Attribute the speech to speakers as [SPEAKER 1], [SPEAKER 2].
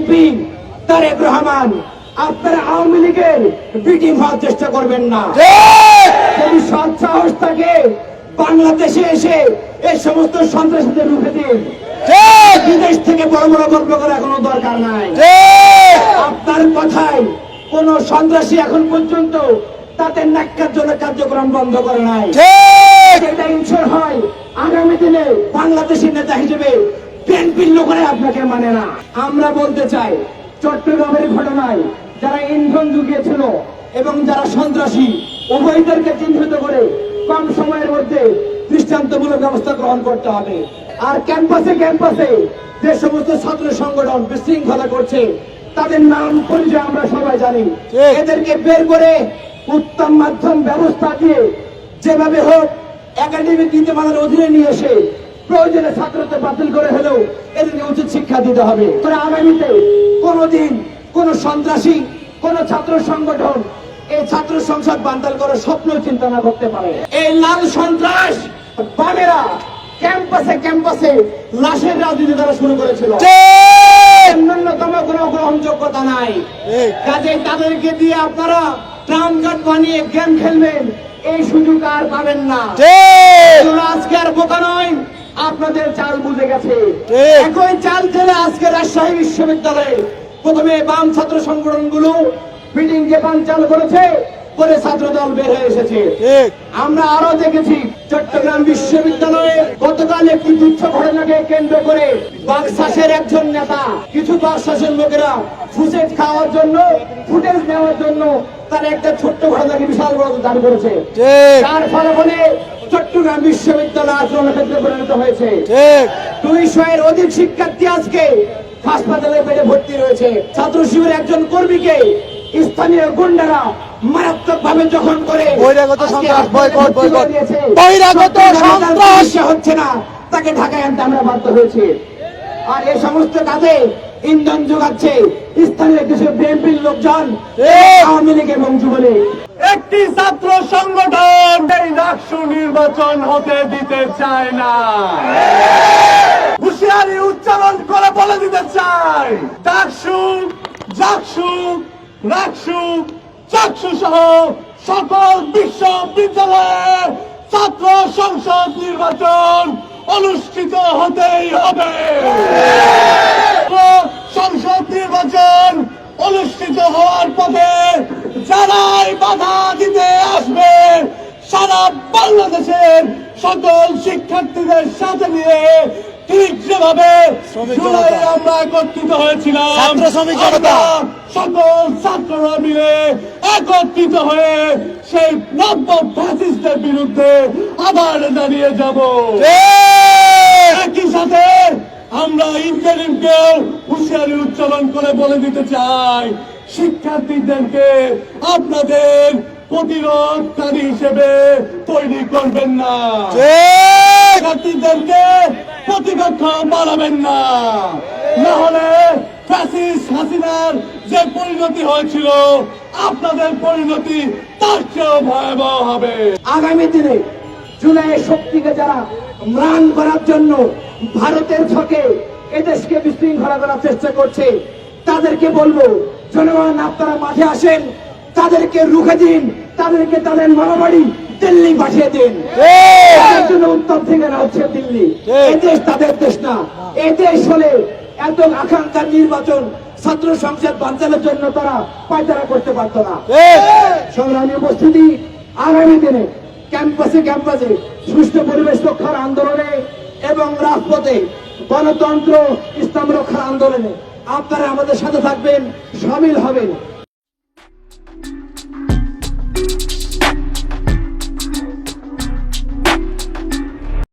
[SPEAKER 1] MP Tarique Rahman, আপনারা আওয়ামী লীগের B team হওয়ার চেষ্টা করবেন না। যদি সৎ সাহস থাকে বাংলাদেশে এসে এই সমস্ত সন্ত্রাসীদের রুখে দিন। বিদেশ থেকে বড় বড় গল্প করার কোনো দরকার নাই। আপনার কথায় কোন সন্ত্রাসী এখন পর্যন্ত তাদের ন্যাক্কারজনক কার্যক্রম বন্ধ করে নাই। এটা ইনশোর হয় আগামী দিনে বাংলাদেশের নেতা হিসেবে বিএনপির লোকেরা আপনাকে মানে না। আমরা বলতে চাই, চট্টগ্রামের ঘটনায় যারা ইন্ধন জুগিয়েছিল এবং যারা সন্ত্রাসী উভয়দেরকে চিহ্নিত করে কম সময়ের মধ্যে দৃষ্টান্তমূলক ব্যবস্থা গ্রহণ করতে হবে। আর ক্যাম্পাসে ক্যাম্পাসে যে সমস্ত ছাত্র সংগঠন বিশৃঙ্খলা করছে তাদের নাম পরিচয় আমরা সবাই জানি। এদেরকে বের করে উত্তম মাধ্যম ব্যবস্থা দিয়ে যেভাবে হোক একাডেমিক নীতিমালার অধীনে নিয়ে এসে প্রয়োজনে ছাত্রত্ব বাতিল করে হলেও এদেরকে উচিত শিক্ষা দিতে হবে। তবে আগামীতে কোনদিন কোন সন্ত্রাসী কোন ছাত্র সংগঠন এই ছাত্র সংসদ বানচাল করার স্বপ্ন চিন্তা না করতে পারে। এই লাল সন্ত্রাস বামেরা ক্যাম্পাসে ক্যাম্পাসে লাশের রাজনীতি তারা শুরু করেছিল। ন্যূনতম কোনো গ্রহণযোগ্যতা নাই। কাজেই তাদেরকে দিয়ে আপনারা ট্রাম কার্ড বানিয়ে গেম খেলবেন, এই সুযোগ আর পাবেন না। আজকে আর বোকা নয়, আপনাদের চাল বুঝে গেছে। একই চাল চলে আজকে রাজশাহী বিশ্ববিদ্যালয়ে প্রথমে বাম ছাত্র সংগঠনগুলো মিটিং যে চালু করেছে, করে ছাত্র দল বের হয়ে এসেছে। আমরা আরো দেখেছি চট্টগ্রাম বিশ্ববিদ্যালয়ে গতকাল একটি তুচ্ছ ঘটনাকে কেন্দ্র করে বাকশাসের একজন নেতা কিছু বাকশাসের লোকেরা ফুটেজ খাওয়ার জন্য ফুটেজ নেওয়ার জন্য তার একটা ছোট্ট ঘটনাকে বিশাল বড় দাবি করেছে। তার ফলাফলে চট্টগ্রাম বিশ্ববিদ্যালয় আচরণের ক্ষেত্রে পরিণত হয়েছে। 200-এর অধিক শিক্ষার্থী আজকে হাসপাতালে বেডে ভর্তি রয়েছে। ছাত্র শিবিরের একজন কর্মীকে স্থানীয় গুন্ডারা মারাত্মক ভাবে জখম করে হচ্ছে না, তাকে ঢাকায় আনতে আমরা বাধ্য হয়েছি। আর এই সমস্ত কাজে ইন্ধন যোগাচ্ছে স্থানীয় কিছু বিএনপির লোকজন, আওয়ামী লীগ এবং যুবলীগ।
[SPEAKER 2] একটি ছাত্র সংগঠন এই ডাকসু নির্বাচন হতে দিতে চায় না। হুঁশিয়ারি উচ্চারণ করে বলে দিতে চাই, ডাকসু, জাকসু, রাকসু, চাকসু সহ সকল বিশ্ববিদ্যালয়ে ছাত্র সংসদ নির্বাচন অনুষ্ঠিত হতেই হবে। সংসদ নির্বাচন অনুষ্ঠিত হওয়ার পথে যারাই বাধা দিতে আসবে, সারা বাংলাদেশের সকল শিক্ষার্থীদের সাথে নিয়ে ঠিক যেভাবে জুলাই আমরা একত্রিত হয়েছিলাম, সকল ছাত্ররা মিলে একত্রিত হয়ে সেই নব্য ফ্যাসিস্টের বিরুদ্ধে আবার দাঁড়িয়ে যাব। একই সাথে আমরা ইন্টারিমকেও হুঁশিয়ারি উচ্চারণ করে বলে দিতে চাই, শিক্ষার্থীদেরকে আপনাদের প্রতিরোধকারী হিসেবে তৈরি করবেন না, শিক্ষার্থীদেরকে প্রতিপক্ষ বাড়াবেন না, না হলে ফ্যাসিস্ট হাসিনার যে পরিণতি হয়েছিল আপনাদের পরিণতি তার চেয়েও ভয়াবহ হবে।
[SPEAKER 1] আগামী দিনে জুলাইয়ের শক্তিকে যারা ম্লান করার জন্য ভারতের ছকে এদেশকে বিশৃঙ্খলা করার চেষ্টা করছে, তাদেরকে বলবো, জনগণ আপনারা মাঠে আসেন, তাদেরকে রুখে দিন, তাদেরকে তাদের মামাবাড়ি দিল্লি পাঠিয়ে দিন। উত্তর থেকে না হচ্ছে দিল্লি, এই দেশ তাদের দেশ না। এই দেশ হলে এত আকাঙ্ক্ষার নির্বাচন ছাত্র সংসদ বানচালের জন্য তারা পায়তারা করতে পারত না। সংগ্রামী উপস্থিতি, আগামী দিনে ক্যাম্পাসে ক্যাম্পাসে সুষ্ঠু পরিবেশ রক্ষার আন্দোলনে এবং রাজপথে গণতন্ত্র ইসলাম রক্ষার আন্দোলনে আপনারা আমাদের সাথে থাকবেন, সামিল হবেন।